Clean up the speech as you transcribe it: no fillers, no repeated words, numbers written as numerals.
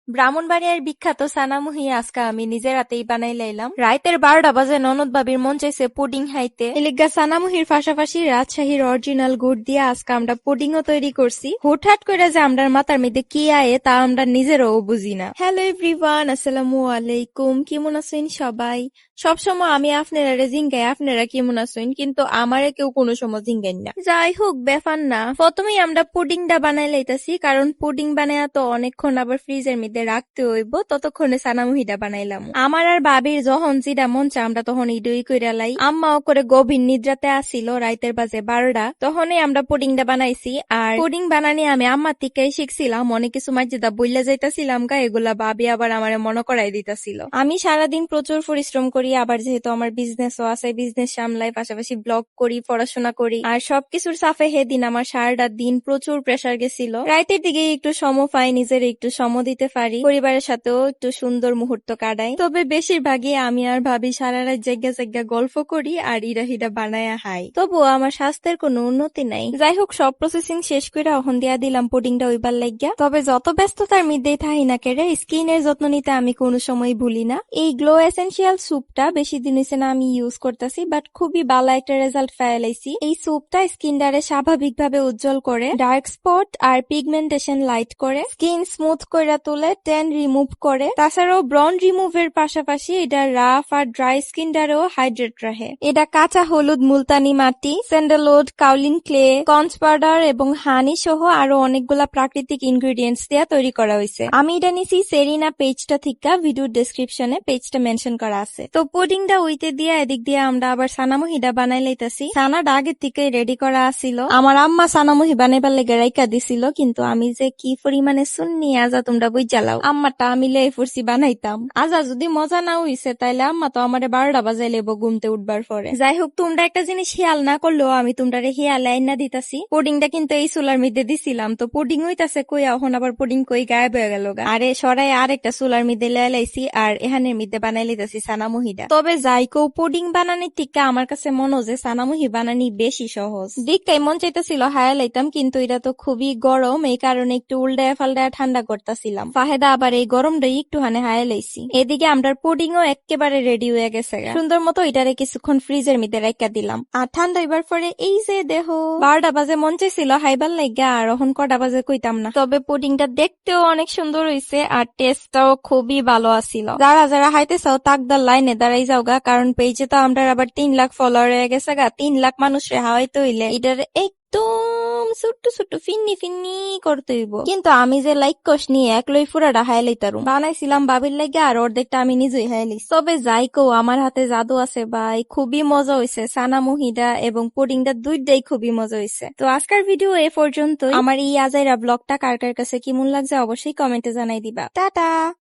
ব্রাহ্মণবাড়িয়ার বিখ্যাত সানামুহি আজকা আমি নিজের হাতেই বানাই লাইলাম। রাইতের 12টা বাজে ননদ ভাবির মন চাইছে পুডিং খাইতে, এলিগা সানামুহির পাশাপাশি রাজশাহীর অরিজিনাল গুড় দিয়ে আজকে আমরা পুডিংও তৈরি করছি। হুটহাট করে যে আমরার মাথার মধ্যে কি আয়ে তা আমরা নিজেরও বুঝি না। হ্যালো এভরিওয়ান, আসসালামু আলাইকুম। কেমন আছেন সবাই? সবসময় আমি আপনারা জিঙ্গাই আপনারা কেমন আছেন, কিন্তু আমারে কেউ কোনো সময় জিঙ্গাই না। যাই হোক, ব্যাপার না। প্রথমেই আমরা পুডিংটা বানাই লাইতাছি, কারণ পুডিং বানায়া তো অনেকক্ষণ আবার ফ্রিজের মধ্যে রাখতে হইব, ততক্ষণে সানামুহিটা বানাইলাম। আমার আর ভাবির যখন যেটা মন চা আমরা তখন ইডুই কইরা লাই। আম্মাও করে গভীর নিদ্রাতে আসিল, রাইতের বাজে 12টা, তখনই আমরা পুডিংটা বানাইছি। আর পুডিং বানানি আমি আম্মার থেকেই শিখছিলাম। অনেক কিছু মাঝেদা বইলা যাইতাছিলাম গা, এগুলা ভাবি আবার আমারে মনে করাই দিতাছিল। আমি সারাদিন প্রচুর পরিশ্রম করি, আবার যেহেতু আমার বিজনেসও আছে, বিজনেস সামলাই, পাশাপাশি ব্লগ করি, পড়াশোনা করি, আর সবকিছুর সাফে হেদিন আমার সারাটা দিন প্রচুর প্রেসার গেছিল। রাইতের দিকে একটু সময় পাই, নিজের একটু সময় দিতে পারি, পরিবারের সাথেও একটু সুন্দর মুহূর্ত কাটাই। তবে বেশিরভাগই আমি আর ভাবি সারা রাত জায়গা জায়গা গল্প করি আর ইরাহিরা বানায়া হাই। তবুও আমার স্বাস্থ্যের কোনো উন্নতি নাই। যাই হোক, সব প্রসেসিং শেষ করে এখন দিয়া দিলাম পুডিংটা ওইবার লাগিয়া। তবে যত ব্যস্ততার মধ্যেই থাকি না কেড়ে, স্কিনের যত্ন নিতে আমি কোনো সময় ভুলি না। এই গ্লো এসেনশিয়াল স্যুপটা বেশি দিন হয়েছে না আমি ইউজ করতেছি, বাট খুবই ভালো একটা রেজাল্ট পাইলাইছি। এই স্যুপটা স্কিনটারে স্বাভাবিকভাবে উজ্জ্বল করে, ডার্ক স্পট আর পিগমেন্টেশন লাইট করে, স্কিন স্মুথ করে তুলে, ট্যান রিমুভ করে। তাছাড়াও ব্রন রিমুভের পাশাপাশি এটা রাফ আর ড্রাই স্কিনটারেও হাইড্রেট রাখে। এটা কাঁচা হলুদ, মুলতানি মাটি, sandalwood, kaolin clay, cons powder এবং হানি সহ আরো অনেকগুলা প্রাকৃতিক ইনগ্রেডিয়েন্টস দিয়ে তৈরি করা হয়েছে। আমি এটা নিছি সেরিনা পেজটা থেকে, ভিডিও ডেসক্রিপশনে পেজটা মেনশন করা আছে। তো পুডিংটা উইতে দিয়ে এদিক দিয়ে আমরা আবার সানামুহিটা বানাই লাইতাছি। সানাটা আগের থেকে রেডি করা আছিল, আমার আম্মা সানামুহি বানাইবার লেগে রাইকা দিছিল, কিন্তু আমি যে কি পরিমানে শুননি আজা তোমরা বুঝ জ্বালাও। আম্মাটা আমি লেই ফুরছি বানাইতাম। আজা যদি মজা না হইছে তাইলে আম্মা তো আমারে 12টা বাজাই লেবো ঘুমতে উঠবার পরে। যাই হোক, তোমরা একটা জিনিস খেয়াল না করলেও আমি তোমরা খেয়াল আইনা দিতাছি। পুডিংটা কিন্তু এই চুলার মধ্যে দিছিলাম, তো পুডিং হইতাছে কই, এখন আবার পুডিং কই গায়েব হয়ে গেল গা। আরে সরাই আর একটা চুলার মধ্যে লাইছি আর এখানের মধ্যে বানাই লিতাছি সানামুহিটা। তবে যাই কো, পুডিং বানানির টিকা আমার কাছে মনে হয় যে সানামুহি বানানি বেশি সহজ। দেখতেই মন চাইতেছিল হায়া লাইতাম, কিন্তু এটা তো খুবই গরম, এই কারণে একটু উল্টায় ফাল্টায় ঠান্ডা করতেছিলাম। ফাহেদা আবার এই গরমটাই একটু হানে হায়া লাইছি। এদিকে আমরা পুডিংও একেবারে রেডি হয়ে গেছে, সুন্দর মতো এটারে কিছুক্ষণ ফ্রিজের মধ্যে রাখা দিলাম। আর ঠান্ডা হইবার পরে এই যে দেহ 12টা বাজে মন চাইছিল হাইবার লাগা, আর এখন কটা বাজে কইতাম না। তবে পুডিংটা দেখতেও অনেক সুন্দর হইছে আর টেস্টটাও খুবই ভালো আছিল। যারা যারা হাইতে চাও তাকদার লাইনে দাঁড়াই যাও গা, কারণ পেজে তো আমরা আবার 3 লাখ ফলোয়ার হয়ে গেছে গা। 3 লাখ মানুষরে হাওয়াইতে হইলে এটার একদম ছোট্ট ছোট্ট ফিন্নি ফিন্নি করতে হইব। কিন্তু আমি যে লাইক কোশ নিয়ে একলই পুরাটা হাই লইতারুম। বানাইছিলাম বাবির লাগে আর অর্ধেকটা আমি নিজেই হাই লইছি। তবে যাই কো, আমার হাতে জাদু আছে ভাই, খুবই মজা হইছে। সানামুহিটা এবং পুডিংটা দুইটাই খুবই মজা হইছে। তো আজকের ভিডিও এ পর্যন্তই। আমার এই আজাইরা ব্লগটা কার কার কাছে কেমন লাগছে অবশ্যই কমেন্টে জানাই দিবা। টাটা।